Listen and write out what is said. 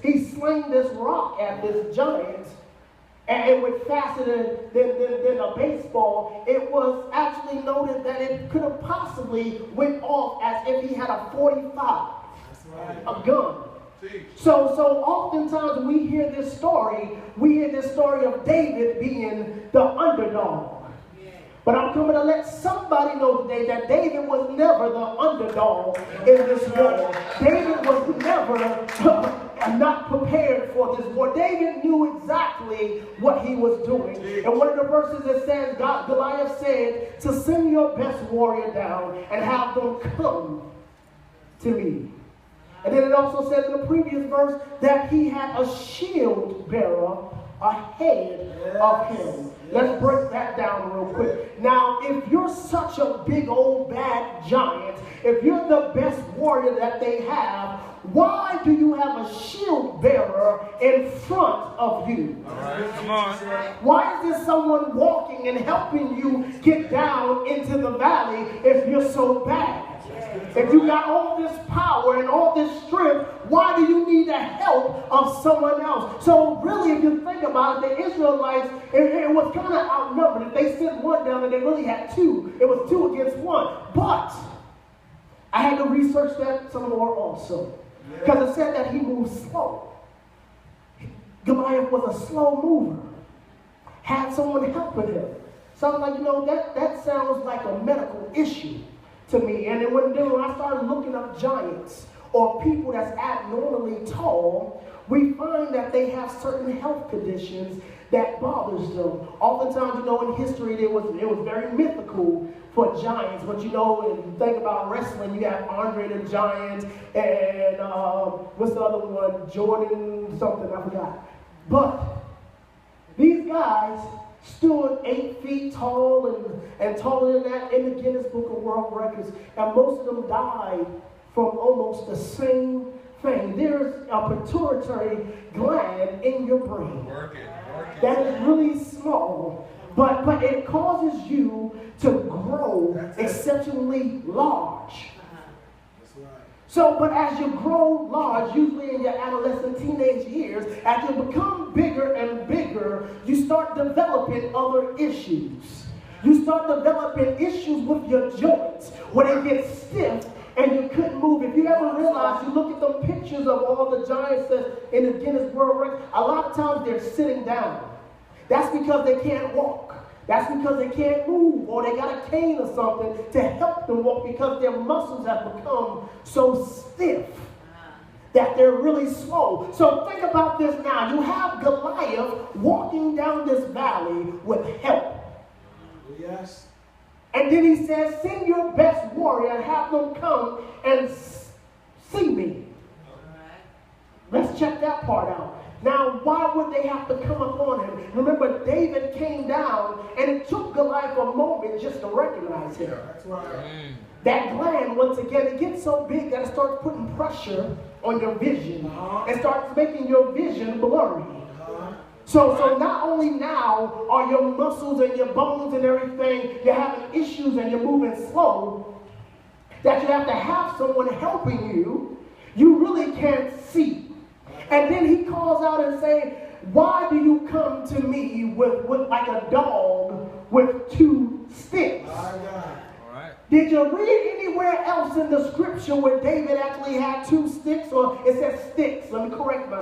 he slain this rock at this giant, and it was faster than a baseball. It was actually noted that it could have possibly went off as if he had a 45, a gun. So oftentimes we hear this story of David being the underdog. But I'm coming to let somebody know today that David was never the underdog in this war. David was never not prepared for this war. David knew exactly what he was doing. And one of the verses it says, Goliath said, to send your best warrior down and have them come to me. And then it also says in the previous verse that he had a shield bearer ahead of him. Let's break that down real quick. Now, if you're such a big old bad giant, if you're the best warrior that they have, why do you have a shield bearer in front of you? All right, come on. Why is there someone walking and helping you get down into the valley if you're so bad? If you got all this power and all this strength, why do you need the help of someone else? So really, if you think about it, the Israelites, it was kind of outnumbered. If they sent one down and they really had two, it was 2 against 1. But I had to research that some more also. Because it said that he moved slow. Goliath was a slow mover. Had someone helping him. So I'm like, that sounds like a medical issue to me. And then when I started looking up giants or people that's abnormally tall, we find that they have certain health conditions that bothers them. Oftentimes, in history, it was very mythical for giants. But if you think about wrestling, you have Andre the Giant and what's the other one? Jordan something, I forgot. But these guys stood 8 feet tall and taller than that in the Guinness Book of World Records. And most of them died from almost the same thing. There's a pituitary gland in your brain that is really small, but it causes you to grow exceptionally large. So, but as you grow large, usually in your adolescent teenage years, as you become bigger and bigger, you start developing other issues. You start developing issues with your joints when they get stiff and you couldn't move. If you ever realize, you look at the pictures of all the giants that's in the Guinness World Records, a lot of times they're sitting down. That's because they can't walk. That's because they can't move, or they got a cane or something to help them walk because their muscles have become so stiff that they're really slow. So think about this now. You have Goliath walking down this valley with help. Yes. And then he says, send your best warrior and have them come and see me. Let's check that part out. Now, why would they have to come upon him? Remember, David came down, and it took Goliath a moment just to recognize him. That's right. That gland, once again, it gets so big that it starts putting pressure on your vision and starts making your vision blurry. So not only now are your muscles and your bones and everything, you're having issues and you're moving slow, that you have to have someone helping you, you really can't see. And then he calls out and says, why do you come to me with like a dog with 2 sticks? Did you read anywhere else in the scripture where David actually had 2 sticks, or it says sticks?